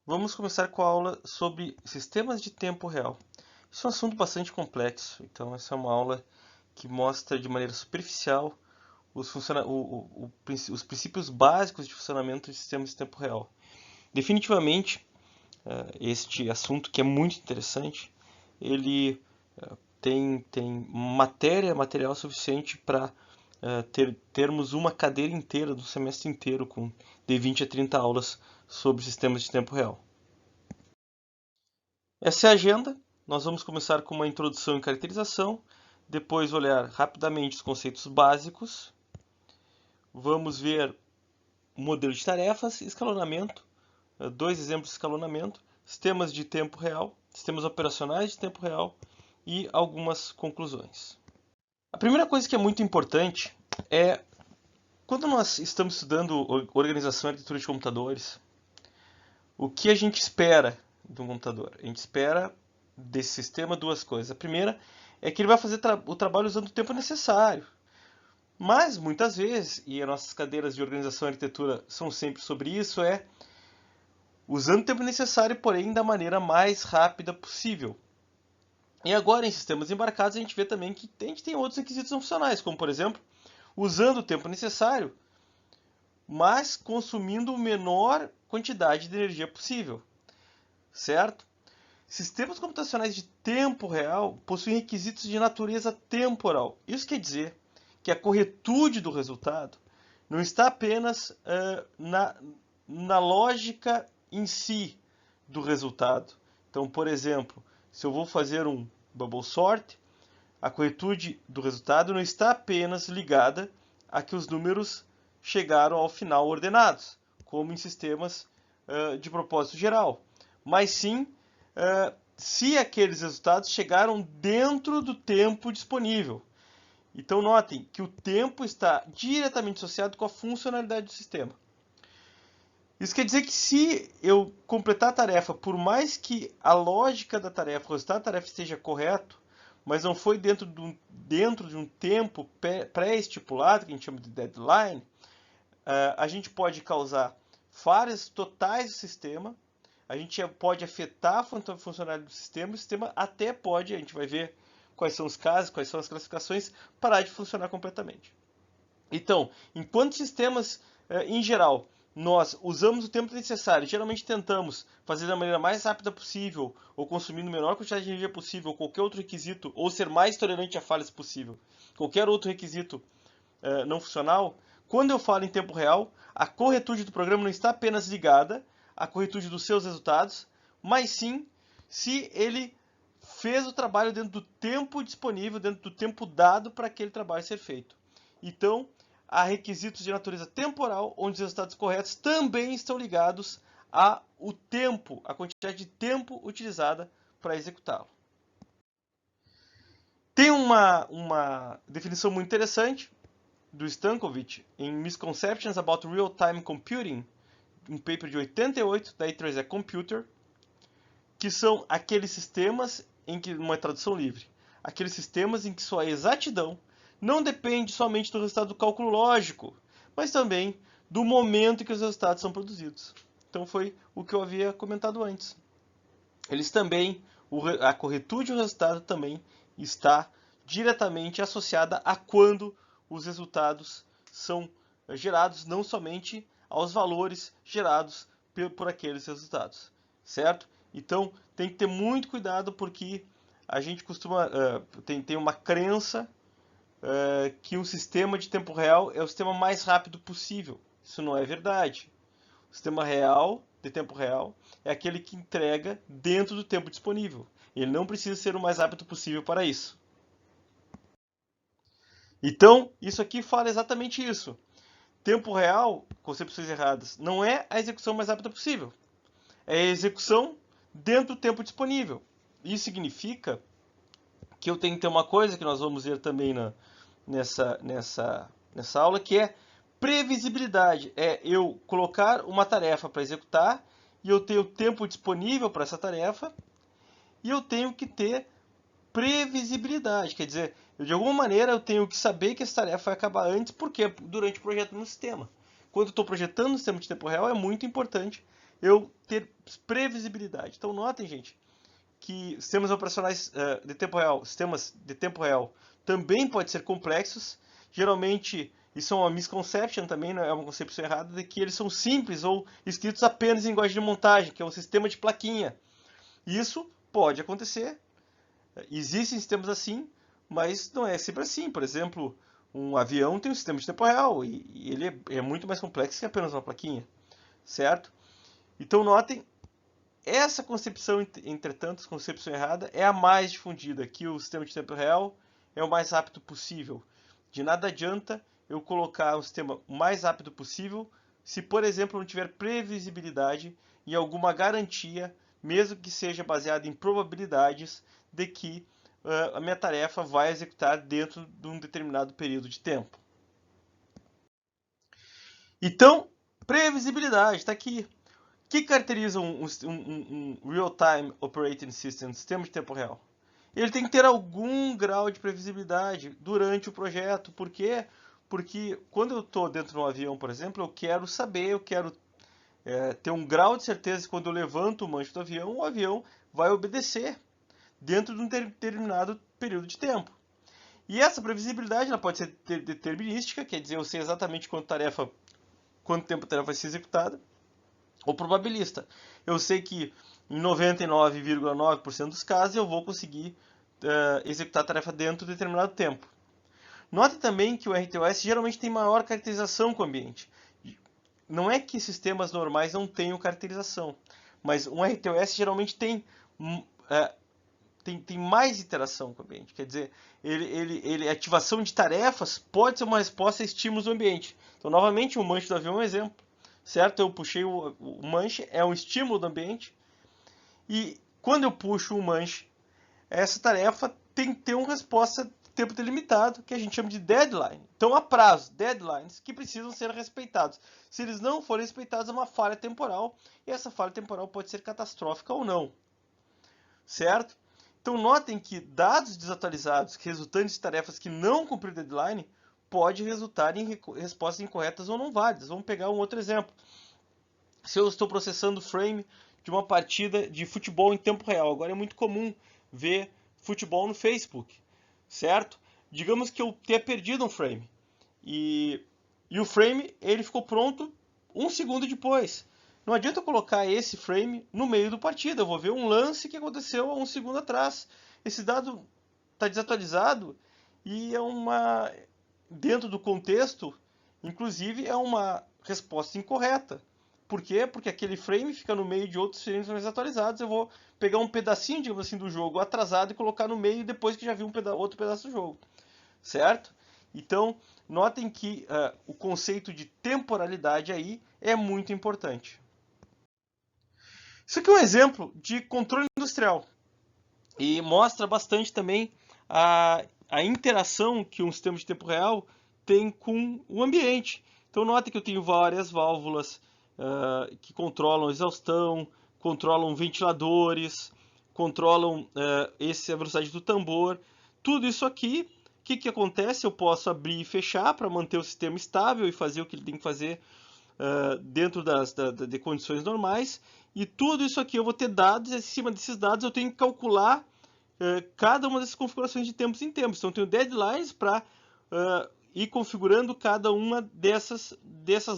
Vamos começar com a aula sobre sistemas de tempo real. Isso é um assunto bastante complexo, então essa é uma aula que mostra de maneira superficial os princípios básicos de funcionamento de sistemas de tempo real. Definitivamente, este assunto, que é muito interessante, ele tem material suficiente para termos uma cadeira inteira do semestre inteiro com de 20 a 30 aulas sobre sistemas de tempo real. Essa é a agenda. Nós vamos começar com uma introdução e caracterização, depois olhar rapidamente os conceitos básicos, vamos ver o modelo de tarefas, escalonamento, dois exemplos de escalonamento, sistemas de tempo real, sistemas operacionais de tempo real e algumas conclusões. A primeira coisa que é muito importante é, quando nós estamos estudando organização e arquitetura de computadores, o que a gente espera de um computador? A gente espera desse sistema duas coisas. A primeira é que ele vai fazer o trabalho usando o tempo necessário. Mas, muitas vezes, e as nossas cadeiras de organização e arquitetura são sempre sobre isso, usando o tempo necessário, porém, da maneira mais rápida possível. E agora, em sistemas embarcados, a gente vê também que a gente tem outros requisitos não funcionais, como, por exemplo, usando o tempo necessário, mas consumindo a menor quantidade de energia possível. Certo? Sistemas computacionais de tempo real possuem requisitos de natureza temporal. Isso quer dizer que a corretude do resultado não está apenas na lógica em si do resultado. Então, por exemplo, se eu vou fazer um bubble sort, a corretude do resultado não está apenas ligada a que os números chegaram ao final ordenados, como em sistemas de propósito geral, mas sim se aqueles resultados chegaram dentro do tempo disponível. Então notem que o tempo está diretamente associado com a funcionalidade do sistema. Isso quer dizer que se eu completar a tarefa, por mais que a lógica da tarefa, o resultado da tarefa esteja correto, mas não foi dentro de um tempo pré-estipulado, que a gente chama de deadline, a gente pode causar falhas totais do sistema, a gente pode afetar a funcionalidade do sistema, o sistema até pode, a gente vai ver quais são os casos, quais são as classificações, parar de funcionar completamente. Então, enquanto sistemas, em geral, nós usamos o tempo necessário, geralmente tentamos fazer da maneira mais rápida possível, ou consumindo a menor quantidade de energia possível, ou qualquer outro requisito, ou ser mais tolerante a falhas possível, qualquer outro requisito não funcional, quando eu falo em tempo real, a corretude do programa não está apenas ligada à corretude dos seus resultados, mas sim se ele fez o trabalho dentro do tempo disponível, dentro do tempo dado para aquele trabalho ser feito. Então, há requisitos de natureza temporal, onde os resultados corretos também estão ligados ao tempo, a quantidade de tempo utilizada para executá-lo. Tem uma definição muito interessante do Stankovic em Misconceptions About Real-Time Computing, um paper de 88 da I3E Computer, que são aqueles sistemas em que, uma tradução livre, aqueles sistemas em que sua exatidão não depende somente do resultado do cálculo lógico, mas também do momento em que os resultados são produzidos. Então foi o que eu havia comentado antes. Eles também, a corretude do resultado também está diretamente associada a quando os resultados são gerados, não somente aos valores gerados por aqueles resultados, certo? Então tem que ter muito cuidado porque a gente costuma tem uma crença que um sistema de tempo real é o sistema mais rápido possível. Isso não é verdade. O sistema real, de tempo real, é aquele que entrega dentro do tempo disponível. Ele não precisa ser o mais rápido possível para isso. Então, isso aqui fala exatamente isso. Tempo real, concepções erradas, não é a execução mais rápida possível. É a execução dentro do tempo disponível. Isso significa que eu tenho que ter uma coisa que nós vamos ver também nessa aula, que é previsibilidade. É eu colocar uma tarefa para executar e eu tenho tempo disponível para essa tarefa e eu tenho que ter previsibilidade. Quer dizer, de alguma maneira eu tenho que saber que essa tarefa vai acabar antes, porque durante o projeto no sistema. Quando eu estou projetando no sistema de tempo real, é muito importante eu ter previsibilidade. Então notem, gente, que sistemas operacionais de tempo real, sistemas de tempo real também podem ser complexos. Geralmente, isso é uma misconception também, não é uma concepção errada, de que eles são simples ou escritos apenas em linguagem de montagem, que é um sistema de plaquinha. Isso pode acontecer, existem sistemas assim, mas não é sempre assim. Por exemplo, um avião tem um sistema de tempo real e ele é muito mais complexo que apenas uma plaquinha, certo? Então notem, essa concepção, entretanto, concepção errada, é a mais difundida, que o sistema de tempo real é o mais rápido possível. De nada adianta eu colocar um sistema o mais rápido possível se, por exemplo, não tiver previsibilidade e alguma garantia, mesmo que seja baseada em probabilidades, de que a minha tarefa vai executar dentro de um determinado período de tempo. Então, previsibilidade está aqui. O que caracteriza um Real-Time Operating System, sistema de tempo real? Ele tem que ter algum grau de previsibilidade durante o projeto. Por quê? Porque quando eu estou dentro de um avião, por exemplo, eu quero saber, eu quero ter um grau de certeza que quando eu levanto o manche do avião, o avião vai obedecer dentro de um determinado período de tempo. E essa previsibilidade ela pode ser determinística, quer dizer, eu sei exatamente quanto tempo a tarefa vai ser executada, ou probabilista. Eu sei que em 99,9% dos casos eu vou conseguir executar a tarefa dentro de determinado tempo. Note também que o RTOS geralmente tem maior caracterização com o ambiente. Não é que sistemas normais não tenham caracterização, mas um RTOS geralmente tem mais interação com o ambiente. Quer dizer, a ativação de tarefas pode ser uma resposta a estímulos do ambiente. Então, novamente, o manche do avião é um exemplo. Certo? Eu puxei o manche, é um estímulo do ambiente. E quando eu puxo o manche, essa tarefa tem que ter uma resposta de tempo delimitado, que a gente chama de deadline. Então, há prazos, deadlines, que precisam ser respeitados. Se eles não forem respeitados, é uma falha temporal. E essa falha temporal pode ser catastrófica ou não. Certo? Então, notem que dados desatualizados resultantes de tarefas que não cumpriram deadline pode resultar em respostas incorretas ou não válidas. Vamos pegar um outro exemplo. Se eu estou processando o frame de uma partida de futebol em tempo real, agora é muito comum ver futebol no Facebook, certo? Digamos que eu tenha perdido um frame e o frame ele ficou pronto 1 segundo depois. Não adianta eu colocar esse frame no meio do partida, eu vou ver um lance que aconteceu há 1 segundo atrás. Esse dado está desatualizado e dentro do contexto, inclusive, é uma resposta incorreta. Por quê? Porque aquele frame fica no meio de outros frames mais atualizados. Eu vou pegar um pedacinho, digamos assim, do jogo atrasado e colocar no meio depois que já vi outro pedaço do jogo. Certo? Então, notem que o conceito de temporalidade aí é muito importante. Isso aqui é um exemplo de controle industrial. E mostra bastante também a interação que um sistema de tempo real tem com o ambiente. Então, note que eu tenho várias válvulas que controlam a exaustão, controlam ventiladores, controlam a velocidade do tambor. Tudo isso aqui, o que acontece? Eu posso abrir e fechar para manter o sistema estável e fazer o que ele tem que fazer dentro de condições normais. E tudo isso aqui eu vou ter dados, e acima desses dados eu tenho que calcular cada uma dessas configurações de tempos em tempos. Então eu tenho deadlines para ir configurando cada uma dessas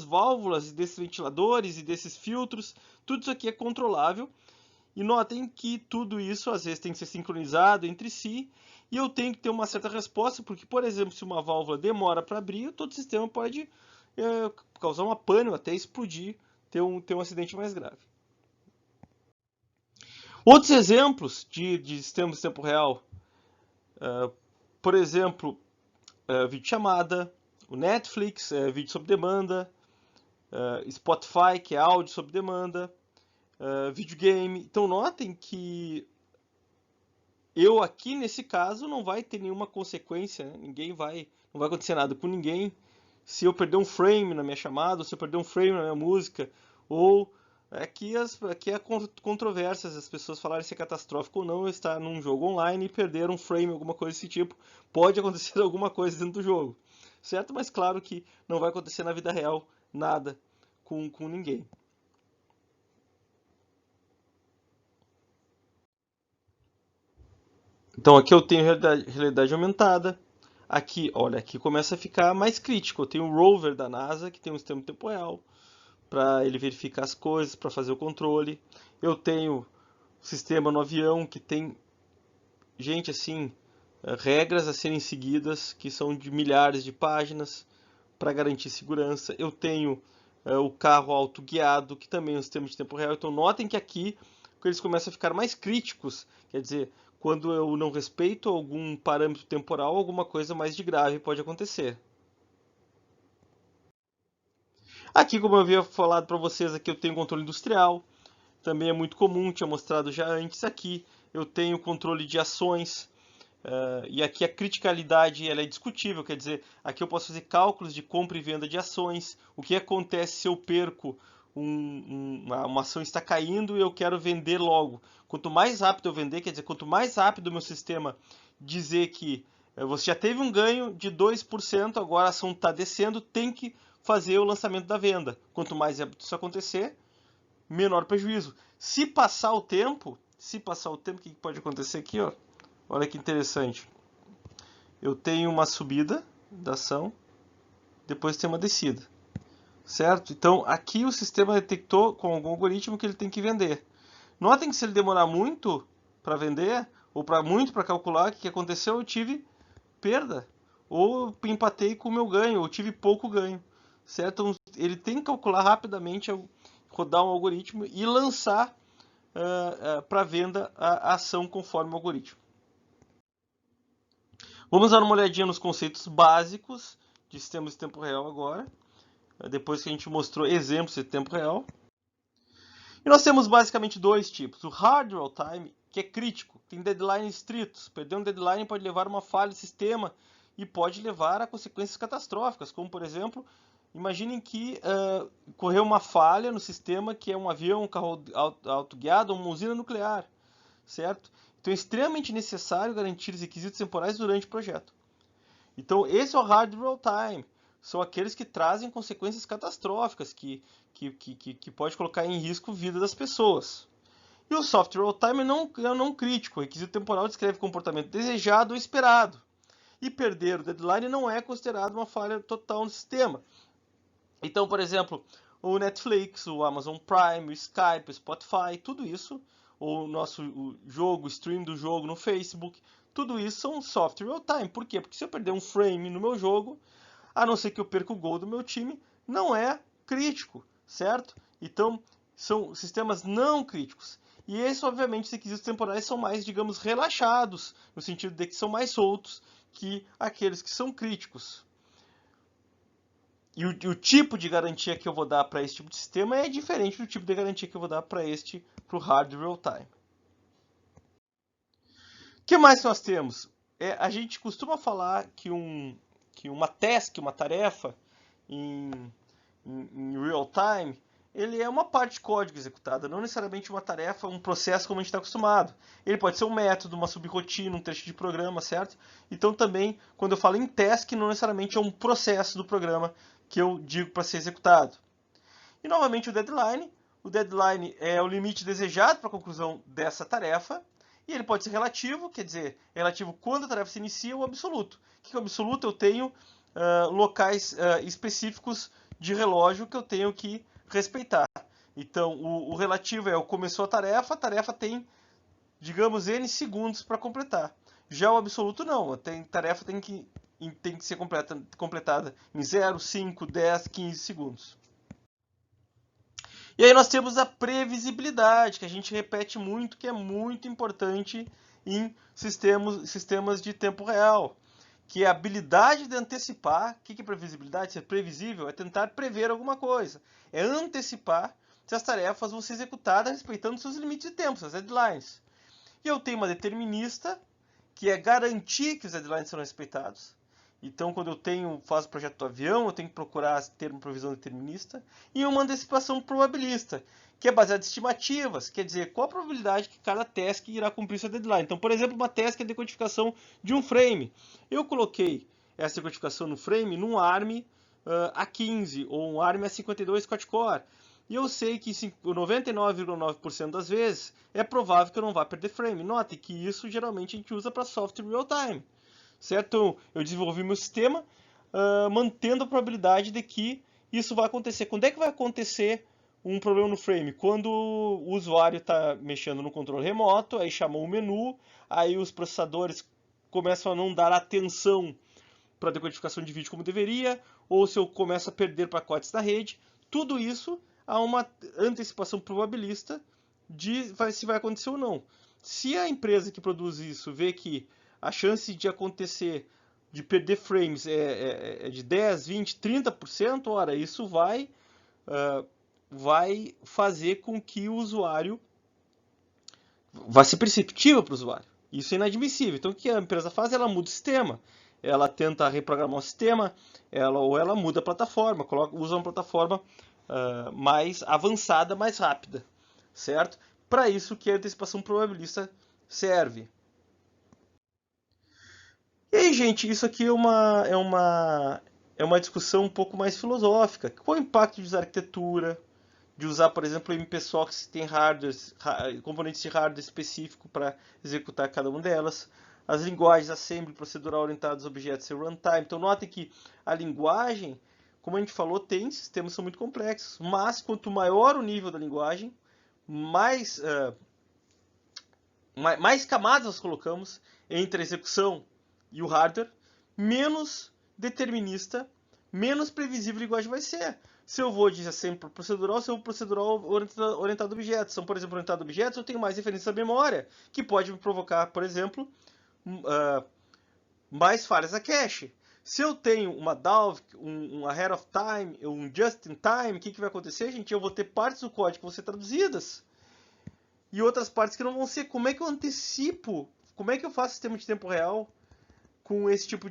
válvulas, desses ventiladores e desses filtros. Tudo isso aqui é controlável. E notem que tudo isso às vezes tem que ser sincronizado entre si. E eu tenho que ter uma certa resposta, porque, por exemplo, se uma válvula demora para abrir, todo o sistema pode causar uma pane, até explodir, ter um acidente mais grave. Outros exemplos de sistemas de tempo real, por exemplo, videochamada, o Netflix, vídeo sob demanda, Spotify, que é áudio sob demanda, videogame. Então notem que eu aqui nesse caso não vai ter nenhuma consequência, né? Não vai acontecer nada com ninguém se eu perder um frame na minha chamada, ou se eu perder um frame na minha música, ou aqui há controvérsias, as pessoas falarem se é catastrófico ou não eu estar num jogo online e perder um frame, alguma coisa desse tipo. Pode acontecer alguma coisa dentro do jogo, certo? Mas claro que não vai acontecer na vida real nada com ninguém. Então aqui eu tenho realidade aumentada. Aqui, olha, aqui começa a ficar mais crítico. Eu tenho o rover da NASA, que tem um sistema em tempo real, para ele verificar as coisas, para fazer o controle. Eu tenho o sistema no avião, que tem, gente, assim, regras a serem seguidas, que são de milhares de páginas, para garantir segurança. Eu tenho o carro autoguiado, que também é um sistema de tempo real. Então notem que aqui eles começam a ficar mais críticos, quer dizer, quando eu não respeito algum parâmetro temporal, alguma coisa mais de grave pode acontecer. Aqui, como eu havia falado para vocês, aqui eu tenho controle industrial, também é muito comum, tinha mostrado já antes aqui. Eu tenho controle de ações, e aqui a criticalidade ela é discutível, quer dizer, aqui eu posso fazer cálculos de compra e venda de ações. O que acontece se eu perco uma ação está caindo e eu quero vender logo? Quanto mais rápido eu vender, quer dizer, quanto mais rápido o meu sistema dizer que você já teve um ganho de 2%, agora a ação está descendo, tem que fazer o lançamento da venda. Quanto mais rápido isso acontecer, menor prejuízo. Se passar o tempo, o que pode acontecer aqui, ó? Olha que interessante. Eu tenho uma subida da ação, depois tem uma descida, certo? Então aqui o sistema detectou com algum algoritmo que ele tem que vender. Notem que se ele demorar muito para vender, ou para muito para calcular, o que aconteceu? Eu tive perda, ou empatei com o meu ganho, ou tive pouco ganho, certo? Então, ele tem que calcular rapidamente, rodar um algoritmo e lançar para venda a ação conforme o algoritmo. Vamos dar uma olhadinha nos conceitos básicos de sistemas de tempo real agora, depois que a gente mostrou exemplos de tempo real. E nós temos basicamente dois tipos. O hard real time, que é crítico, tem deadlines estritos. Perder um deadline pode levar a uma falha do sistema e pode levar a consequências catastróficas, como por exemplo, imaginem que ocorreu uma falha no sistema que é um avião, um carro autoguiado, uma usina nuclear, certo? Então é extremamente necessário garantir os requisitos temporais durante o projeto. Então esse é o hard real time. São aqueles que trazem consequências catastróficas, que pode colocar em risco a vida das pessoas. E o soft real time é não crítico. O requisito temporal descreve comportamento desejado ou esperado. E perder o deadline não é considerado uma falha total no sistema. Então, por exemplo, o Netflix, o Amazon Prime, o Skype, o Spotify, tudo isso, o nosso jogo, o stream do jogo no Facebook, tudo isso são soft real time. Por quê? Porque se eu perder um frame no meu jogo, a não ser que eu perca o gol do meu time, não é crítico, certo? Então, são sistemas não críticos. E esses, obviamente, os requisitos temporais são mais, digamos, relaxados, no sentido de que são mais soltos que aqueles que são críticos. E o tipo de garantia que eu vou dar para esse tipo de sistema é diferente do tipo de garantia que eu vou dar para o hard real time. O que mais nós temos? A gente costuma falar que uma task, uma tarefa em real time, ele é uma parte de código executada, não necessariamente uma tarefa, um processo como a gente está acostumado. Ele pode ser um método, uma subrotina, um trecho de programa, certo? Então também, quando eu falo em task, não necessariamente é um processo do programa que eu digo para ser executado. E novamente o deadline. O deadline é o limite desejado para a conclusão dessa tarefa. E ele pode ser relativo, quer dizer, relativo quando a tarefa se inicia, ou absoluto. O que é o absoluto? Eu tenho locais específicos de relógio que eu tenho que respeitar. Então, o relativo é o começou a tarefa tem, digamos, N segundos para completar. Já o absoluto não, tarefa tem que ser completada em 0, 5, 10, 15 segundos. E aí nós temos a previsibilidade, que a gente repete muito, que é muito importante em sistemas de tempo real, que é a habilidade de antecipar. O que é previsibilidade? Ser previsível é tentar prever alguma coisa, é antecipar se as tarefas vão ser executadas respeitando seus limites de tempo, suas deadlines. E eu tenho uma determinista, que é garantir que os deadlines serão respeitados. Então, quando eu faço o projeto do avião, eu tenho que procurar ter uma provisão determinista. E uma antecipação probabilista, que é baseada em estimativas, quer dizer, qual a probabilidade que cada task irá cumprir sua deadline. Então, por exemplo, uma task é a decodificação de um frame. Eu coloquei essa decodificação no frame num ARM A15 ou um ARM A52 quad-core. e eu sei que 99,9% das vezes é provável que eu não vá perder frame. Note que isso geralmente a gente usa para software real-time, certo? Eu desenvolvi meu sistema mantendo a probabilidade de que isso vai acontecer. Quando é que vai acontecer um problema no frame? Quando o usuário está mexendo no controle remoto, aí chamou o menu, aí os processadores começam a não dar atenção para a decodificação de vídeo como deveria, ou se eu começo a perder pacotes na rede. Tudo isso há uma antecipação probabilista de se vai acontecer ou não. Se a empresa que produz isso vê que a chance de acontecer, de perder frames é de 10, 20, 30%, ora, isso vai fazer com que o usuário vai ser perceptível para o usuário. Isso é inadmissível. Então o que a empresa faz? Ela muda o sistema. Ela tenta reprogramar o sistema, ou ela muda a plataforma, usa uma plataforma mais avançada, mais rápida, certo? Para isso que a antecipação probabilista serve. E aí, gente, isso aqui é uma discussão um pouco mais filosófica. Qual é o impacto de usar arquitetura, de usar, por exemplo, o MPSoX, que tem componentes de hardware específico para executar cada uma delas. As linguagens assembly procedural orientadas a objetos e runtime. Então, notem que a linguagem, como a gente falou, tem sistemas que são muito complexos, mas quanto maior o nível da linguagem, mais camadas nós colocamos entre a execução e o hardware, menos determinista, menos previsível a linguagem vai ser. Se eu vou de assembly procedural, se eu vou procedural orientado a objetos. Então, por exemplo, orientado a objetos, eu tenho mais referência à memória, que pode me provocar, por exemplo, mais falhas na cache. Se eu tenho uma DAW, um ahead of time, um just in time, o que vai acontecer, gente? Eu vou ter partes do código que vão ser traduzidas e outras partes que não vão ser. Como é que eu antecipo? Como é que eu faço sistema de tempo real com esse tipo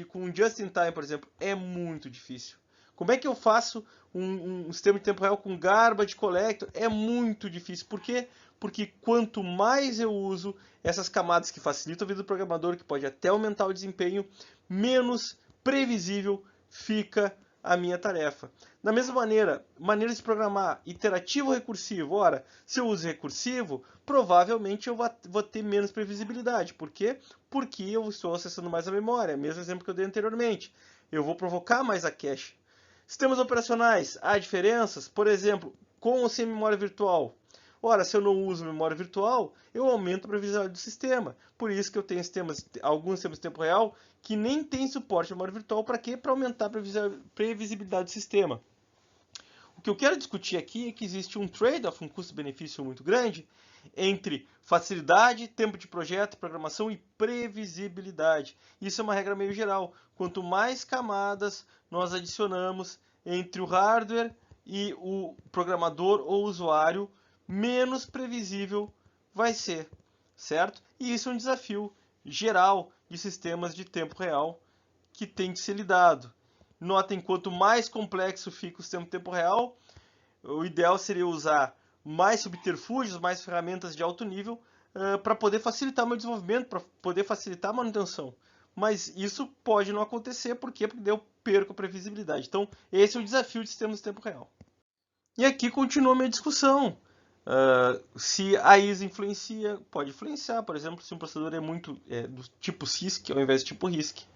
com just in time, por exemplo? É muito difícil. Como é que eu faço um sistema de tempo real com garbage collector? É muito difícil. Por quê? Porque quanto mais eu uso essas camadas que facilitam a vida do programador, que pode até aumentar o desempenho, menos previsível fica a minha tarefa. Da mesma maneira, maneiras de programar iterativo ou recursivo. Ora, se eu uso recursivo, provavelmente eu vou ter menos previsibilidade. Por quê? Porque eu estou acessando mais a memória. Mesmo exemplo que eu dei anteriormente. Eu vou provocar mais a cache. Sistemas operacionais, há diferenças? Por exemplo, com ou sem memória virtual? Ora, se eu não uso memória virtual, eu aumento a previsibilidade do sistema. Por isso que eu tenho alguns sistemas de tempo real que nem tem suporte à memória virtual. Para quê? Para aumentar a previsibilidade do sistema. O que eu quero discutir aqui é que existe um trade-off, um custo-benefício muito grande, entre facilidade, tempo de projeto, programação e previsibilidade. Isso é uma regra meio geral. Quanto mais camadas nós adicionamos entre o hardware e o programador ou usuário, menos previsível vai ser, certo? E isso é um desafio geral de sistemas de tempo real que tem que ser lidado. Notem, quanto mais complexo fica o sistema de tempo real, o ideal seria usar mais subterfúgios, mais ferramentas de alto nível para poder facilitar o meu desenvolvimento, para poder facilitar a manutenção. Mas isso pode não acontecer, por quê? Porque eu perco a previsibilidade. Então, esse é o desafio de sistemas de tempo real. E aqui continua a minha discussão. Se a ISA influencia, pode influenciar. Por exemplo, se um processador é muito do tipo CISC ao invés do tipo RISC,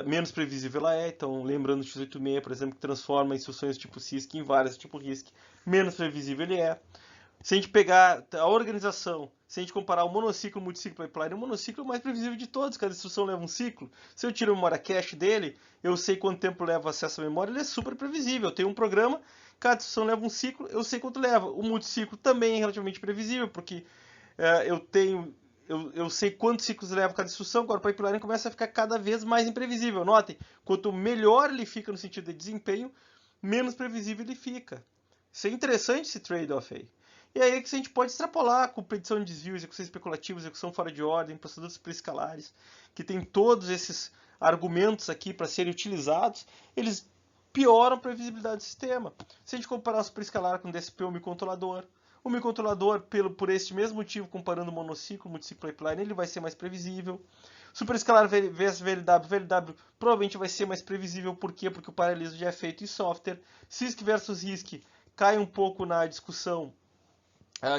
menos previsível ela é. Então, lembrando o x86, por exemplo, que transforma instruções tipo CISC em várias tipo RISC, menos previsível ele é. Se a gente pegar a organização, se a gente comparar o monociclo e o multiciclo pipeline, o monociclo é o mais previsível de todos, cada instrução leva um ciclo. Se eu tiro a memória cache dele, eu sei quanto tempo leva o acesso à memória, ele é super previsível. Eu tenho um programa, cada instrução leva um ciclo, eu sei quanto leva. O multiciclo também é relativamente previsível, porque eu sei quantos ciclos leva cada instrução, agora o pipeline começa a ficar cada vez mais imprevisível. Notem, quanto melhor ele fica no sentido de desempenho, menos previsível ele fica. Isso é interessante, esse trade-off aí. E aí é que a gente pode extrapolar com predição de desvio, execução especulativa, execução fora de ordem, processadores superescalares, que tem todos esses argumentos aqui para serem utilizados, eles pioram a previsibilidade do sistema. Se a gente comparar o superescalar com o DSP ou o microcontrolador, por este mesmo motivo, comparando o monociclo, multiciclo pipeline, ele vai ser mais previsível. Superescalar versus VLW. VLW provavelmente vai ser mais previsível. Por quê? Porque o paralelismo já é feito em software. CISC versus RISC cai um pouco na discussão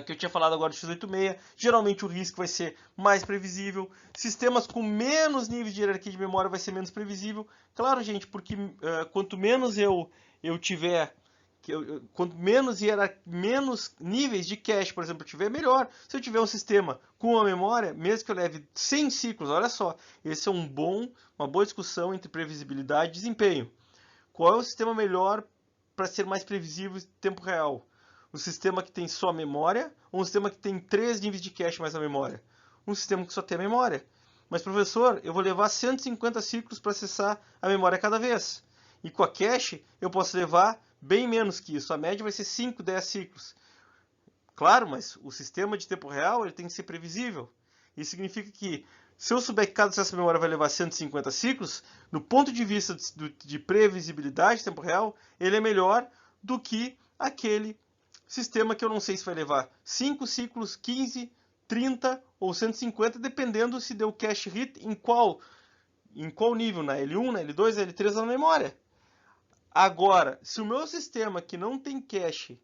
que eu tinha falado agora do x86. Geralmente o RISC vai ser mais previsível. Sistemas com menos níveis de hierarquia de memória vai ser menos previsível. Claro, gente, porque quanto menos eu tiver, quanto menos níveis de cache, por exemplo, eu tiver, melhor. Se eu tiver um sistema com uma memória, mesmo que eu leve 100 ciclos, olha só, esse é uma boa discussão entre previsibilidade e desempenho. Qual é o sistema melhor para ser mais previsível em tempo real? Um sistema que tem só memória ou um sistema que tem 3 níveis de cache mais a memória? Um sistema que só tem a memória. Mas, professor, eu vou levar 150 ciclos para acessar a memória cada vez. E com a cache, eu posso levar bem menos que isso. A média vai ser 5, 10 ciclos. Claro, mas o sistema de tempo real ele tem que ser previsível. Isso significa que, se eu souber que cada acesso à memória vai levar 150 ciclos, no ponto de vista de previsibilidade de tempo real, ele é melhor do que aquele sistema que eu não sei se vai levar 5 ciclos, 15, 30 ou 150, dependendo se deu cache hit em qual nível, na L1, na L2, na L3 ou na memória. Agora, se o meu sistema que não tem cache,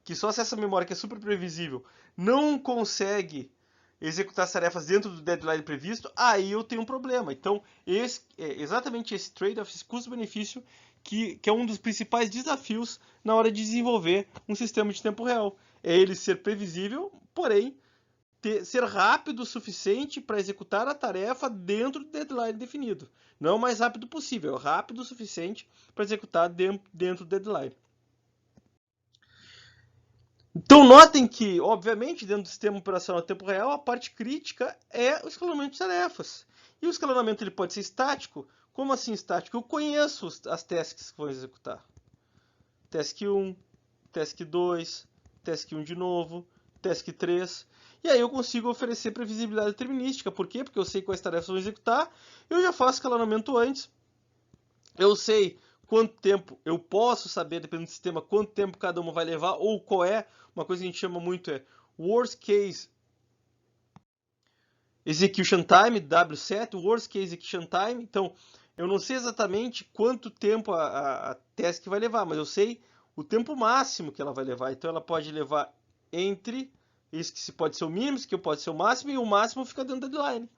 que só acessa a memória, que é super previsível, não consegue executar as tarefas dentro do deadline previsto, aí eu tenho um problema. Então, exatamente esse trade-off, esse custo-benefício, que é um dos principais desafios na hora de desenvolver um sistema de tempo real. É ele ser previsível, porém, ser rápido o suficiente para executar a tarefa dentro do deadline definido. Não é o mais rápido possível, é rápido o suficiente para executar dentro do deadline. Então, notem que, obviamente, dentro do sistema operacional em tempo real, a parte crítica é o escalonamento de tarefas. E o escalonamento ele pode ser estático. Como assim estático? Eu conheço as tasks que vou executar. Task 1, Task 2, Task 1 de novo, Task 3. E aí eu consigo oferecer previsibilidade determinística. Por quê? Porque eu sei quais tarefas vou executar. Eu já faço escalonamento antes. Eu sei quanto tempo eu posso saber, dependendo do sistema, quanto tempo cada uma vai levar, ou qual é. Uma coisa que a gente chama muito é Worst Case Execution Time, W7, Worst Case Execution Time. Então, eu não sei exatamente quanto tempo a task vai levar, mas eu sei o tempo máximo que ela vai levar. Então, ela pode levar entre, isso que pode ser o mínimo, isso que pode ser o máximo, e o máximo fica dentro da deadline.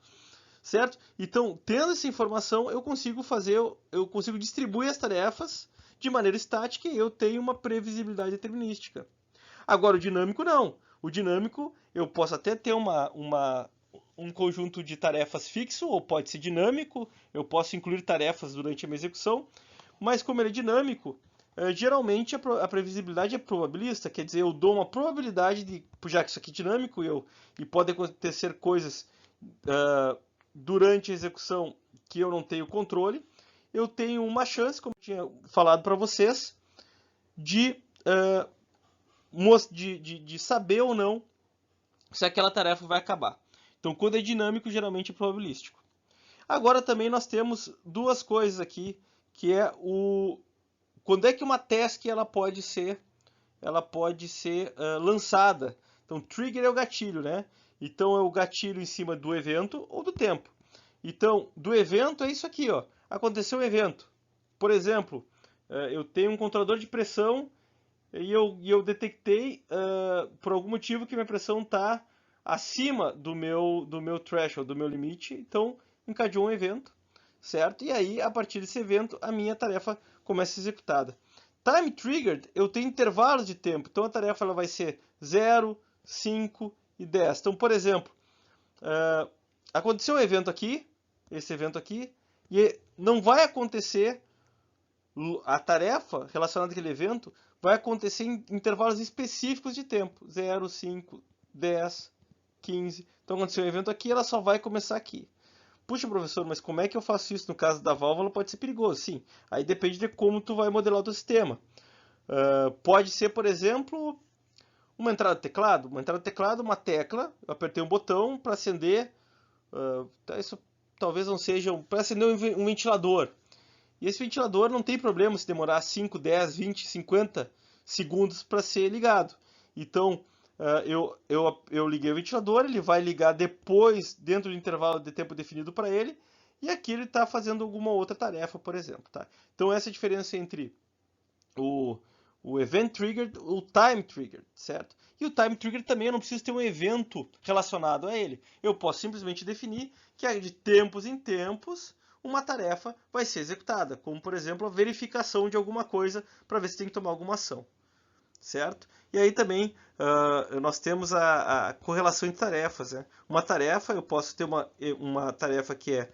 Certo? Então, tendo essa informação, eu consigo distribuir as tarefas de maneira estática e eu tenho uma previsibilidade determinística. Agora, o dinâmico não. O dinâmico, eu posso até ter um conjunto de tarefas fixo, ou pode ser dinâmico, eu posso incluir tarefas durante a minha execução, mas como ele é dinâmico, geralmente a previsibilidade é probabilista, quer dizer, eu dou uma probabilidade, já que isso aqui é dinâmico e pode acontecer coisas durante a execução que eu não tenho controle, eu tenho uma chance, como eu tinha falado para vocês, de saber ou não se aquela tarefa vai acabar. Então, quando é dinâmico, geralmente é probabilístico. Agora também nós temos duas coisas aqui, que é quando é que uma task ela pode ser lançada. Então, trigger é o gatilho, né? Então, é o gatilho em cima do evento ou do tempo. Então, do evento é isso aqui, ó. Aconteceu um evento. Por exemplo, eu tenho um controlador de pressão e eu detectei, por algum motivo, que minha pressão está acima do meu threshold, do meu limite. Então, encadeou um evento, certo? E aí, a partir desse evento, a minha tarefa começa a ser executada. Time Triggered, eu tenho intervalos de tempo. Então, a tarefa ela vai ser 0, 5 e 10. Então, por exemplo, aconteceu um evento aqui, esse evento aqui, e não vai acontecer, a tarefa relacionada àquele evento vai acontecer em intervalos específicos de tempo. 0, 5, 10, 15. Então, aconteceu um evento aqui, ela só vai começar aqui. Puxa, professor, mas como é que eu faço isso? No caso da válvula pode ser perigoso, sim. Aí depende de como tu vai modelar o teu sistema. Pode ser, por exemplo, uma entrada de teclado. Uma entrada de teclado, uma tecla, eu apertei um botão para acender, isso talvez não seja, para acender um ventilador. E esse ventilador não tem problema se demorar 5, 10, 20, 50 segundos para ser ligado. Então, eu liguei o ventilador, ele vai ligar depois, dentro do intervalo de tempo definido para ele, e aqui ele está fazendo alguma outra tarefa, por exemplo, tá? Então essa é a diferença entre o, o Event Triggered, o Time Triggered, certo? E o Time Triggered também eu não preciso ter um evento relacionado a ele. Eu posso simplesmente definir que de tempos em tempos uma tarefa vai ser executada, como por exemplo a verificação de alguma coisa para ver se tem que tomar alguma ação, certo? E aí também nós temos a correlação de tarefas, né? Uma tarefa, eu posso ter uma tarefa que é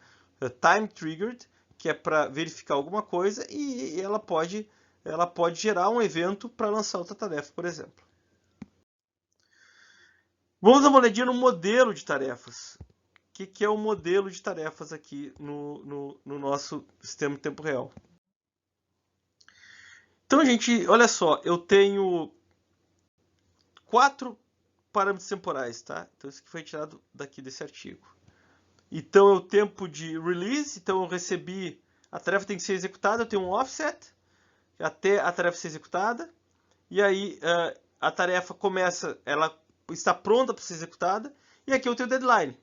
time triggered, que é para verificar alguma coisa, e ela pode gerar um evento para lançar outra tarefa, por exemplo. Vamos dar uma olhadinha no modelo de tarefas. O que é o modelo de tarefas aqui no nosso sistema de tempo real? Então, gente, olha só, eu tenho 4 parâmetros temporais, tá? Então, isso que foi tirado daqui desse artigo. Então, é o tempo de release, então eu recebi, a tarefa tem que ser executada, eu tenho um offset, até a tarefa ser executada, e aí a tarefa começa, ela está pronta para ser executada, e aqui eu tenho o deadline,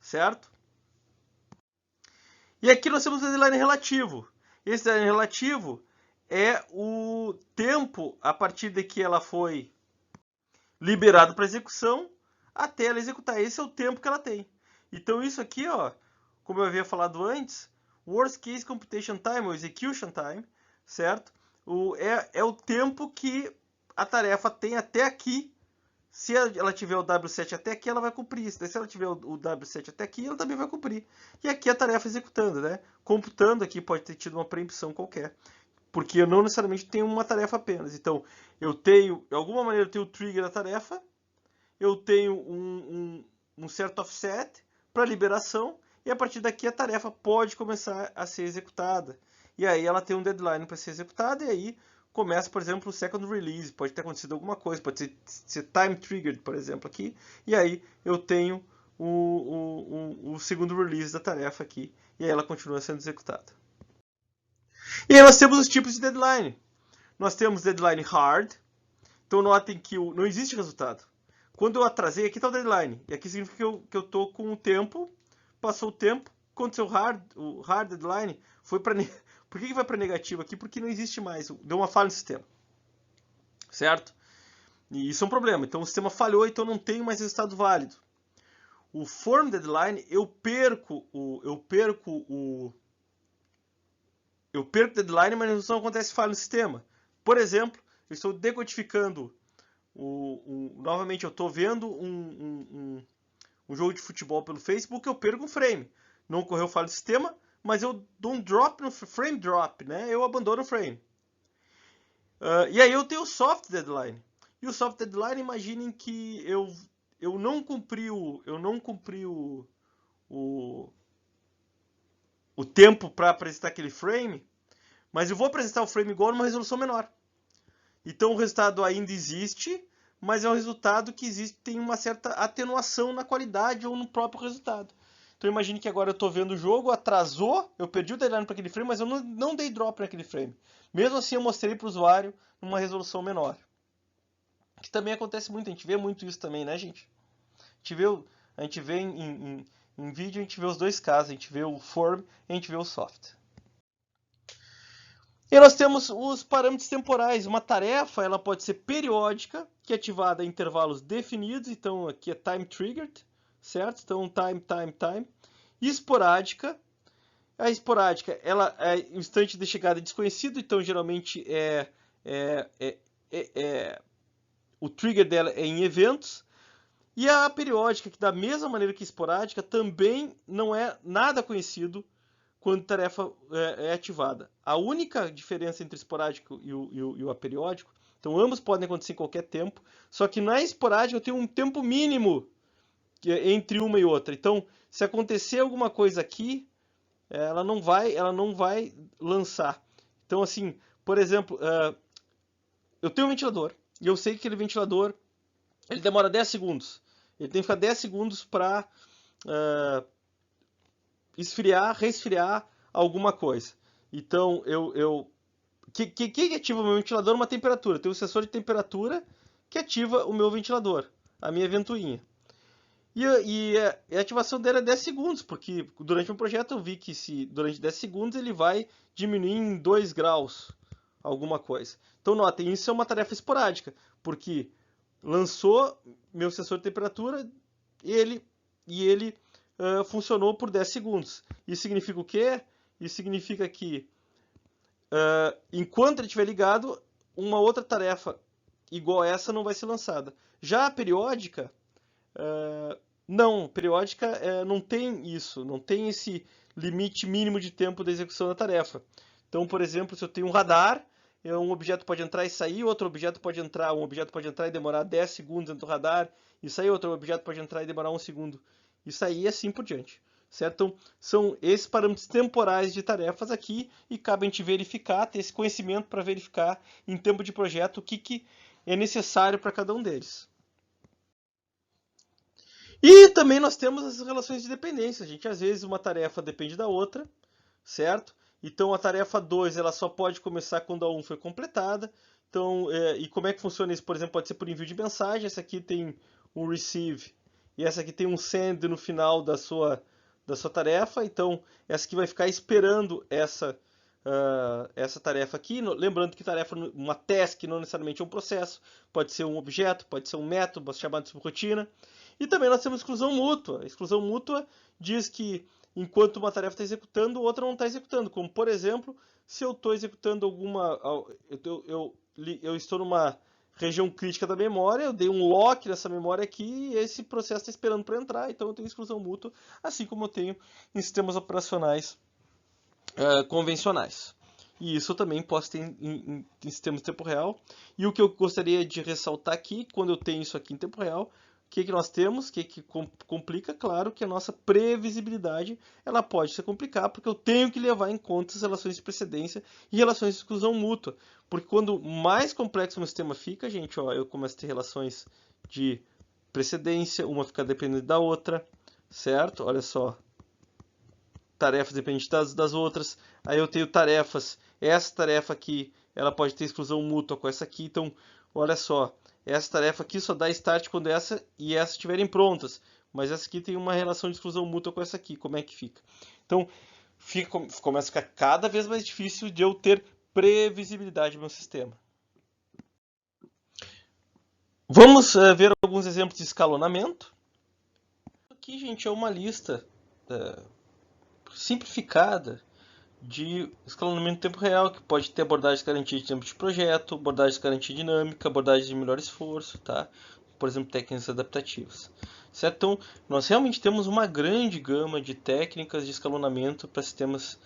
certo? E aqui nós temos o deadline relativo. Esse deadline relativo é o tempo a partir de que ela foi liberada para execução até ela executar. Esse é o tempo que ela tem. Então isso aqui, ó, como eu havia falado antes, worst case computation time ou execution time, certo? É o tempo que a tarefa tem até aqui. Se ela tiver o W7 até aqui, ela vai cumprir. Se ela tiver o W7 até aqui, ela também vai cumprir. E aqui a tarefa executando, né? Computando aqui pode ter tido uma preemção qualquer. Porque eu não necessariamente tenho uma tarefa apenas. Então, eu tenho, de alguma maneira, eu tenho o trigger da tarefa, eu tenho um certo offset para liberação, e a partir daqui a tarefa pode começar a ser executada. E aí ela tem um deadline para ser executada, e aí começa, por exemplo, o second release. Pode ter acontecido alguma coisa, pode ser time triggered, por exemplo, aqui. E aí eu tenho o segundo release da tarefa aqui, e aí ela continua sendo executada. E aí nós temos os tipos de deadline. Nós temos deadline hard. Então notem que não existe resultado. Quando eu atrasei, aqui está o deadline. E aqui significa que eu estou com o tempo. Passou o tempo. Aconteceu o hard deadline. Foi para... Por que vai para negativo aqui? Porque não existe mais. Deu uma falha no sistema. Certo? E isso é um problema. Então o sistema falhou, então não tem mais resultado válido. O form deadline, eu perco o deadline, mas não acontece falha no sistema. Por exemplo, eu estou decodificando novamente eu estou vendo um jogo de futebol pelo Facebook, eu perco um frame. Não ocorreu falha do sistema, mas eu dou um drop no frame drop, né? Eu abandono o frame. E aí eu tenho o soft deadline. E o soft deadline, imaginem que eu não cumpri o tempo para apresentar aquele frame, mas eu vou apresentar o frame igual numa resolução menor. Então o resultado ainda existe, mas é um resultado que tem uma certa atenuação na qualidade ou no próprio resultado. Então imagine que agora eu estou vendo o jogo, atrasou, eu perdi o deadline para aquele frame, mas eu não dei drop naquele frame. Mesmo assim eu mostrei para o usuário numa resolução menor. Que também acontece muito, a gente vê muito isso também, né, gente? A gente vê em vídeo, a gente vê os dois casos, a gente vê o form e a gente vê o soft. E nós temos os parâmetros temporais. Uma tarefa ela pode ser periódica, que é ativada em intervalos definidos. Então aqui é time triggered, certo? Então time. E esporádica. A esporádica ela é instante de chegada desconhecido. Então geralmente o trigger dela é em eventos. E a periódica, que da mesma maneira que esporádica, também não é nada conhecido quando a tarefa é ativada. A única diferença entre o esporádico e o aperiódico, então ambos podem acontecer em qualquer tempo, só que na esporádica eu tenho um tempo mínimo entre uma e outra. Então, se acontecer alguma coisa aqui, ela não vai lançar. Então, assim, por exemplo, eu tenho um ventilador, e eu sei que aquele ventilador ele demora 10 segundos. Ele tem que ficar 10 segundos para esfriar, resfriar alguma coisa. Então, que ativa o meu ventilador? Uma temperatura. Tem um sensor de temperatura que ativa o meu ventilador, a minha ventoinha. E a ativação dela é 10 segundos, porque durante um projeto eu vi que se durante 10 segundos ele vai diminuir em 2 graus alguma coisa. Então notem, isso é uma tarefa esporádica, porque lançou meu sensor de temperatura e ele funcionou por 10 segundos. Isso significa o quê? Isso significa que enquanto ele estiver ligado, uma outra tarefa igual a essa não vai ser lançada. Já a periódica, não tem isso, não tem esse limite mínimo de tempo da execução da tarefa. Então, por exemplo, se eu tenho um radar, um objeto pode entrar e sair, outro objeto pode entrar, um objeto pode entrar e demorar 10 segundos dentro do radar, e sair, outro objeto pode entrar e demorar 1 segundo, e sair e assim por diante. Certo? Então, são esses parâmetros temporais de tarefas aqui, e cabe a gente verificar, ter esse conhecimento para verificar em tempo de projeto o que é necessário para cada um deles. E também nós temos as relações de dependência. A gente, às vezes, uma tarefa depende da outra, certo? Então, a tarefa 2 ela só pode começar quando a 1 foi completada. Então, e como é que funciona isso? Por exemplo, pode ser por envio de mensagem. Essa aqui tem um receive e essa aqui tem um send no final da sua tarefa. Então, essa aqui vai ficar esperando essa tarefa aqui. Lembrando que tarefa, uma task não necessariamente é um processo. Pode ser um objeto, pode ser um método, chamado de subrotina. E também nós temos exclusão mútua. A exclusão mútua diz que enquanto uma tarefa está executando, outra não está executando. Como, por exemplo, se eu estou executando eu estou numa região crítica da memória, eu dei um lock nessa memória aqui e esse processo está esperando para entrar, então eu tenho exclusão mútua, assim como eu tenho em sistemas operacionais convencionais. E isso eu também posso ter em sistemas de tempo real. E o que eu gostaria de ressaltar aqui, quando eu tenho isso aqui em tempo real, o que nós temos? O que complica? Claro que a nossa previsibilidade ela pode se complicar, porque eu tenho que levar em conta as relações de precedência e relações de exclusão mútua. Porque quando mais complexo o meu sistema fica, gente, ó, eu começo a ter relações de precedência, uma fica dependendo da outra, certo? Olha só, tarefas dependentes das outras. Aí eu tenho tarefas, essa tarefa aqui, ela pode ter exclusão mútua com essa aqui, então, olha só. Essa tarefa aqui só dá start quando essa e essa estiverem prontas. Mas essa aqui tem uma relação de exclusão mútua com essa aqui. Como é que fica? Então, começa a ficar cada vez mais difícil de eu ter previsibilidade no meu sistema. Vamos ver alguns exemplos de escalonamento. Aqui, gente, é uma lista simplificada de escalonamento em tempo real, que pode ter abordagem de garantia de tempo de projeto, abordagem de garantia dinâmica, abordagem de melhor esforço, tá? Por exemplo, técnicas adaptativas. Certo? Então, nós realmente temos uma grande gama de técnicas de escalonamento para sistemas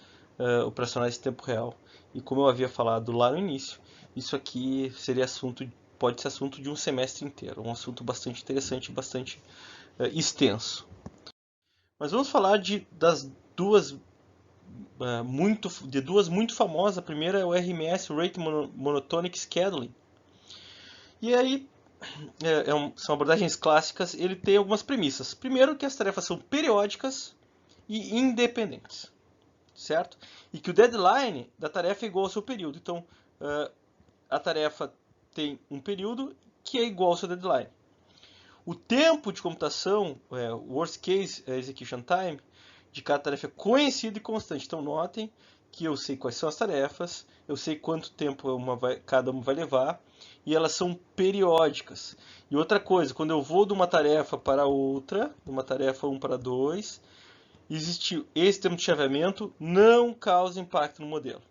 operacionais em tempo real. E como eu havia falado lá no início, isso aqui pode ser assunto de um semestre inteiro, um assunto bastante interessante e bastante extenso. Mas vamos falar das duas muito famosas. A primeira é o RMS, o Rate Monotonic Scheduling. E aí, são abordagens clássicas. Ele tem algumas premissas. Primeiro, que as tarefas são periódicas e independentes, certo? E que o deadline da tarefa é igual ao seu período. Então, a tarefa tem um período que é igual ao seu deadline. O tempo de computação, worst case execution time, de cada tarefa é conhecido e constante. Então, notem que eu sei quais são as tarefas, eu sei quanto tempo cada uma vai levar, e elas são periódicas. E outra coisa, quando eu vou de uma tarefa para outra, de uma tarefa 1 para 2, existe esse tempo de chaveamento, não causa impacto no modelo.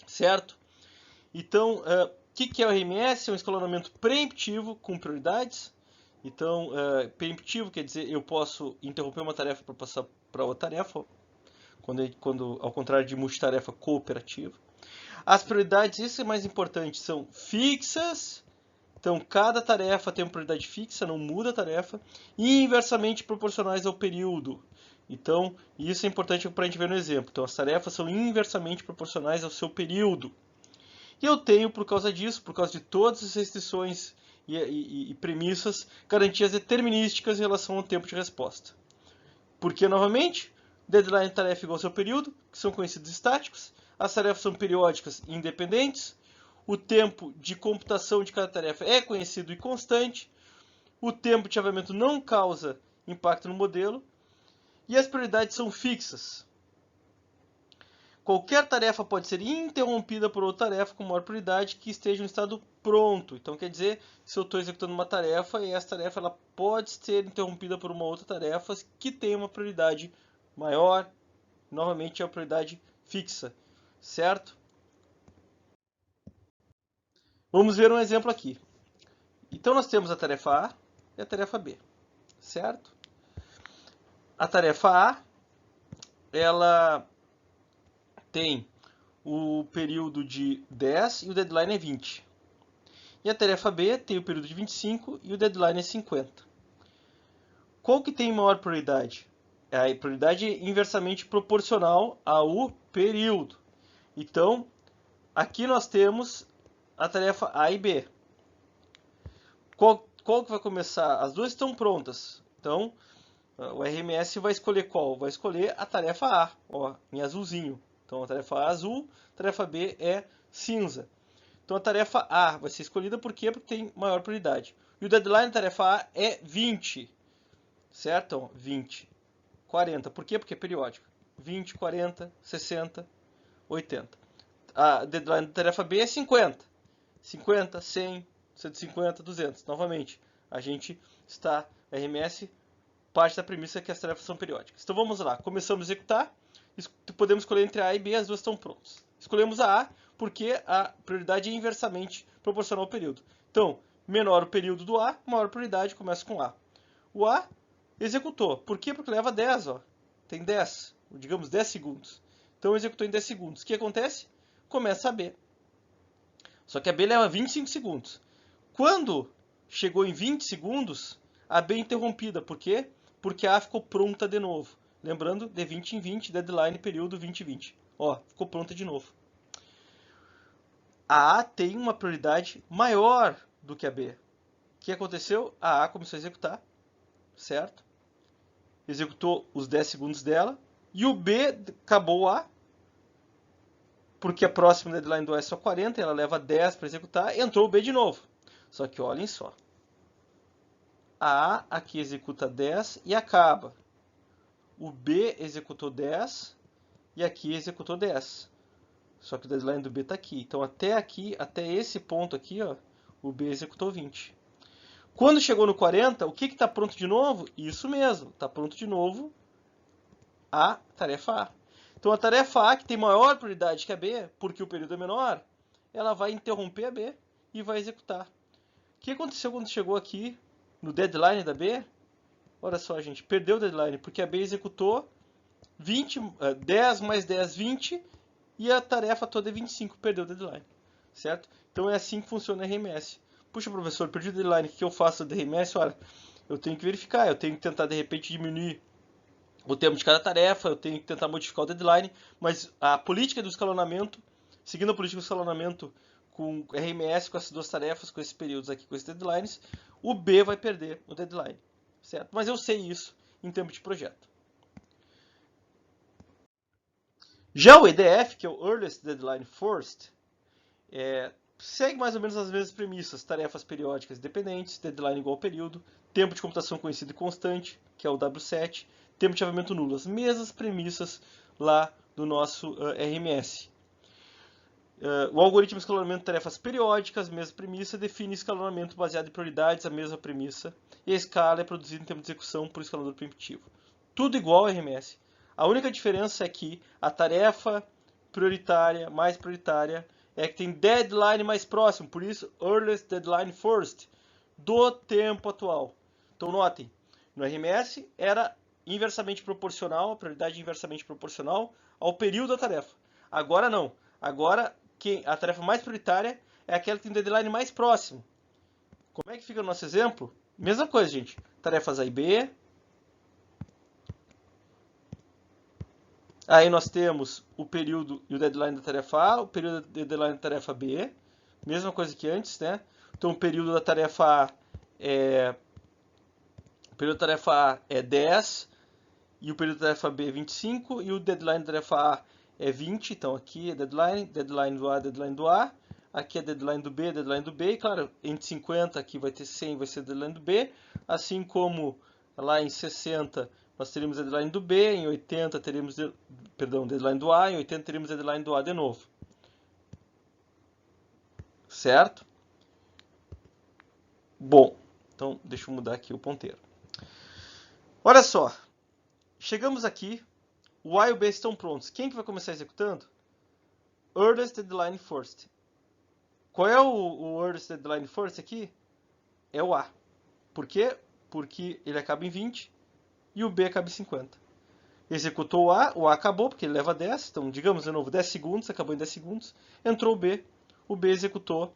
Certo? Então, o que é o RMS? É um escalonamento preemptivo com prioridades. Então, preemptivo quer dizer eu posso interromper uma tarefa para passar para outra tarefa, ao contrário de multitarefa cooperativa. As prioridades, isso é mais importante, são fixas. Então, cada tarefa tem uma prioridade fixa, não muda a tarefa, e inversamente proporcionais ao período. Então, isso é importante para a gente ver no exemplo. Então, as tarefas são inversamente proporcionais ao seu período. E eu tenho, por causa disso, por causa de todas as restrições e premissas, garantias determinísticas em relação ao tempo de resposta. Porque, novamente, deadline tarefa igual ao seu período, que são conhecidos estáticos, as tarefas são periódicas e independentes, o tempo de computação de cada tarefa é conhecido e constante, o tempo de chaveamento não causa impacto no modelo e as prioridades são fixas. Qualquer tarefa pode ser interrompida por outra tarefa com maior prioridade que esteja em estado pronto. Então, quer dizer, se eu estou executando uma tarefa e essa tarefa ela pode ser interrompida por uma outra tarefa que tem uma prioridade maior, novamente é a prioridade fixa, certo? Vamos ver um exemplo aqui. Então, nós temos a tarefa A e a tarefa B, certo? A tarefa A, ela tem o período de 10 e o deadline é 20. E a tarefa B tem o período de 25 e o deadline é 50. Qual que tem maior prioridade? A prioridade é inversamente proporcional ao período. Então, aqui nós temos a tarefa A e B. Qual que vai começar? As duas estão prontas. Então, o RMS vai escolher qual? Vai escolher a tarefa A, ó, em azulzinho. Então, a tarefa A é azul, a tarefa B é cinza. Então, a tarefa A vai ser escolhida por quê? Porque tem maior prioridade. E o deadline da tarefa A é 20. Certo? Então, 20. 40. Por quê? Porque é periódica. 20, 40, 60, 80. A deadline da tarefa B é 50. 50, 100, 150, 200. Novamente, a gente está... RMS parte da premissa que as tarefas são periódicas. Então, vamos lá. Começamos a executar. Podemos escolher entre A e B, as duas estão prontas. Escolhemos a A porque a prioridade é inversamente proporcional ao período. Então, menor o período do A, maior prioridade, começa com A. O A executou. Por quê? Porque leva 10, ó. Tem 10, digamos 10 segundos. Então, executou em 10 segundos. O que acontece? Começa a B. Só que a B leva 25 segundos. Quando chegou em 20 segundos, a B é interrompida. Por quê? Porque a A ficou pronta de novo. Lembrando, de 20 em 20, deadline, período 2020. Ó, ficou pronta de novo. A A tem uma prioridade maior do que a B. O que aconteceu? A A começou a executar, certo? Executou os 10 segundos dela. E o B acabou A, porque a próxima deadline do A é só 40, ela leva 10 para executar, entrou o B de novo. Só que olhem só. A A aqui executa 10 e acaba. O B executou 10 e aqui executou 10. Só que o deadline do B está aqui. Então até aqui, até esse ponto aqui, ó, o B executou 20. Quando chegou no 40, o que está pronto de novo? Isso mesmo, está pronto de novo a tarefa A. Então a tarefa A, que tem maior prioridade que a B, porque o período é menor, ela vai interromper a B e vai executar. O que aconteceu quando chegou aqui no deadline da B? Olha só, gente, perdeu o deadline, porque a B executou 10 mais 10, 20, e a tarefa toda é 25, perdeu o deadline, certo? Então é assim que funciona o RMS. Puxa, professor, perdi o deadline, o que eu faço do RMS? Olha, eu tenho que verificar, eu tenho que tentar, de repente, diminuir o tempo de cada tarefa, eu tenho que tentar modificar o deadline, mas a política do escalonamento, seguindo a política do escalonamento com RMS, com essas duas tarefas, com esses períodos aqui, com esses deadlines, o B vai perder o deadline, certo? Mas eu sei isso em tempo de projeto. Já o EDF, que é o Earliest Deadline First, segue mais ou menos as mesmas premissas: tarefas periódicas independentes, deadline igual ao período, tempo de computação conhecido e constante, que é o W7, tempo de chaveamento nulo, as mesmas premissas lá do nosso RMS. O algoritmo de escalonamento de tarefas periódicas, mesma premissa, define escalonamento baseado em prioridades, a mesma premissa, e a escala é produzida em tempo de execução por escalador primitivo. Tudo igual ao RMS. A única diferença é que a tarefa prioritária, mais prioritária, é que tem deadline mais próximo, por isso earliest deadline first, do tempo atual. Então notem, no RMS era inversamente proporcional, a prioridade inversamente proporcional ao período da tarefa. Agora não. Agora a tarefa mais prioritária é aquela que tem o deadline mais próximo. Como é que fica o nosso exemplo? Mesma coisa, gente. Tarefas A e B. Aí nós temos o período e o deadline da tarefa A, o período e o deadline da tarefa B. Mesma coisa que antes, né? Então o período da tarefa A é 10 e o período da tarefa B é 25 e o deadline da tarefa A é 20. Então aqui é deadline do A, deadline do A. aqui é deadline do B, e claro, entre 50 aqui vai ter 100, vai ser deadline do B, assim como lá em 60 nós teríamos deadline do B, em 80 teríamos, deadline do A, em 80 teríamos deadline do A de novo. Certo? Bom, então deixa eu mudar aqui o ponteiro. Olha só, chegamos aqui, o A e o B estão prontos. Quem que vai começar executando? Earliest deadline first. Qual é o earliest deadline first aqui? É o A. Por quê? Porque ele acaba em 20 e o B acaba em 50. Executou o A acabou, porque ele leva 10, então digamos de novo 10 segundos, acabou em 10 segundos. Entrou o B executou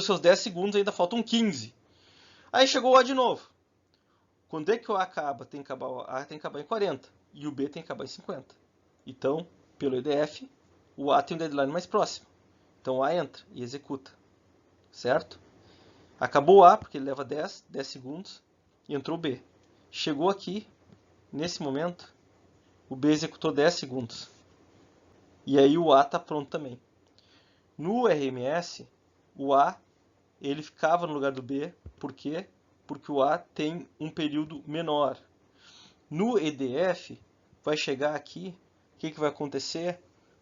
seus 10 segundos, ainda faltam 15. Aí chegou o A de novo. Quando é que o A acaba? Tem que acabar em 40 e o B tem que acabar em 50. Então, pelo EDF, o A tem um deadline mais próximo. Então o A entra e executa. Certo? Acabou o A, porque ele leva 10 segundos, e entrou o B. Chegou aqui, nesse momento, o B executou 10 segundos. E aí o A está pronto também. No RMS, o A ele ficava no lugar do B. Por quê? Porque o A tem um período menor. No EDF, vai chegar aqui, o que vai acontecer?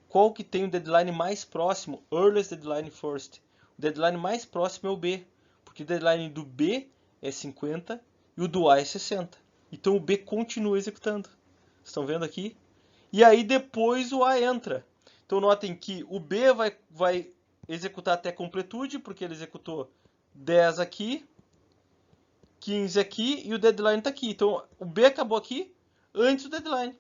Qual que tem o deadline mais próximo? Earliest deadline first. O deadline mais próximo é o B, porque o deadline do B é 50 e o do A é 60. Então o B continua executando. Estão vendo aqui? E aí depois o A entra. Então notem que o B vai executar até completude, porque ele executou 10 aqui, 15 aqui e o deadline está aqui. Então o B acabou aqui antes do deadline.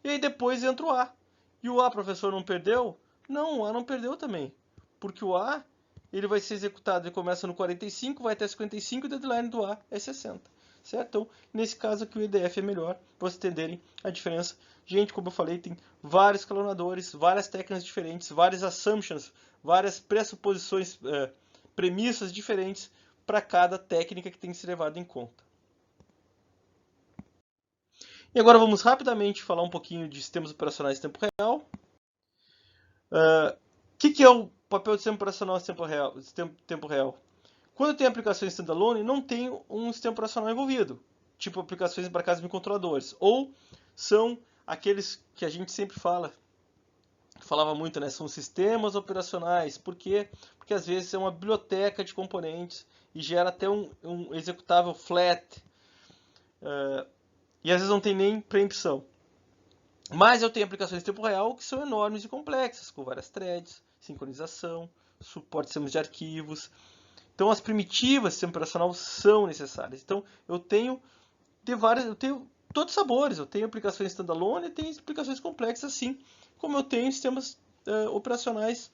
E aí depois entra o A. E o A, professor, não perdeu? Não, o A não perdeu também. Porque o A ele vai ser executado, ele começa no 45, vai até 55 e o deadline do A é 60. Certo? Então, nesse caso aqui o EDF é melhor, para vocês entenderem a diferença. Gente, como eu falei, tem vários escalonadores, várias técnicas diferentes, várias assumptions, várias pressuposições, premissas diferentes para cada técnica que tem que ser levada em conta. E agora vamos rapidamente falar um pouquinho de sistemas operacionais em tempo real. O que é o papel de sistema operacional em tempo real? Quando tem aplicações standalone, não tem um sistema operacional envolvido, tipo aplicações embarcadas em controladores. Ou são aqueles que a gente sempre falava muito, né? São sistemas operacionais. Por quê? Porque às vezes é uma biblioteca de componentes e gera até um executável flat. E às vezes não tem nem preempção. Mas eu tenho aplicações em tempo real que são enormes e complexas, com várias threads, sincronização, suporte a sistemas de arquivos. Então as primitivas do sistema operacional são necessárias. Então eu tenho todos os sabores. Eu tenho aplicações standalone e tenho aplicações complexas, assim como eu tenho sistemas operacionais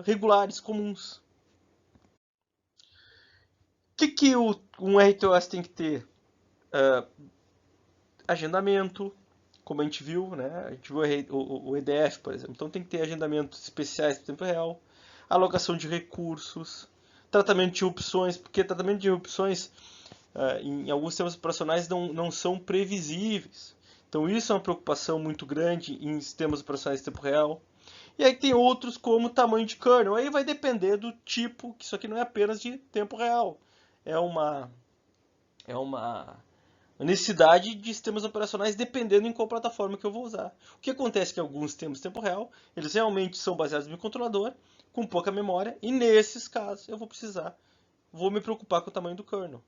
regulares, comuns. O que um RTOS tem que ter? Agendamento, como a gente viu, né? A gente viu o EDF, por exemplo. Então tem que ter agendamentos especiais para o tempo real, alocação de recursos, tratamento de opções, porque tratamento de opções em alguns sistemas operacionais não são previsíveis. Então isso é uma preocupação muito grande em sistemas operacionais de tempo real. E aí tem outros como tamanho de kernel. Aí vai depender do tipo, que isso aqui não é apenas de tempo real. É uma necessidade de sistemas operacionais dependendo em qual plataforma que eu vou usar. O que acontece é que alguns sistemas de tempo real, eles realmente são baseados no microcontrolador, com pouca memória, e nesses casos eu vou me preocupar com o tamanho do kernel.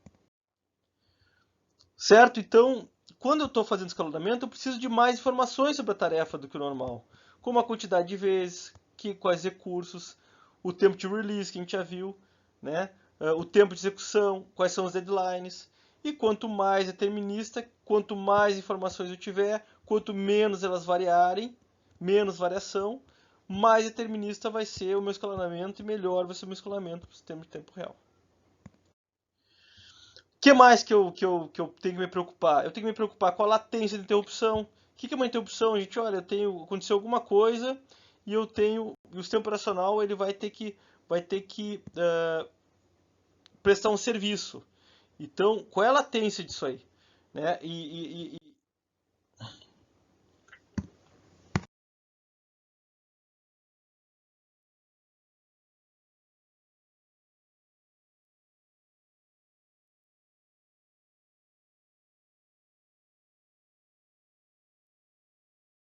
Certo? Então, quando eu estou fazendo escalonamento, eu preciso de mais informações sobre a tarefa do que o normal. Como a quantidade de vezes, quais recursos, o tempo de release que a gente já viu, né? O tempo de execução, quais são os deadlines. E quanto mais determinista, quanto mais informações eu tiver, quanto menos elas variarem, menos variação, mais determinista vai ser o meu escalonamento e melhor vai ser o meu escalonamento para o sistema de tempo real. O que mais que eu tenho que me preocupar? Eu tenho que me preocupar com a latência de interrupção. O que é uma interrupção, gente? Olha, aconteceu alguma coisa e o sistema operacional ele vai ter que prestar um serviço. Então, qual é a latência disso aí? Né? E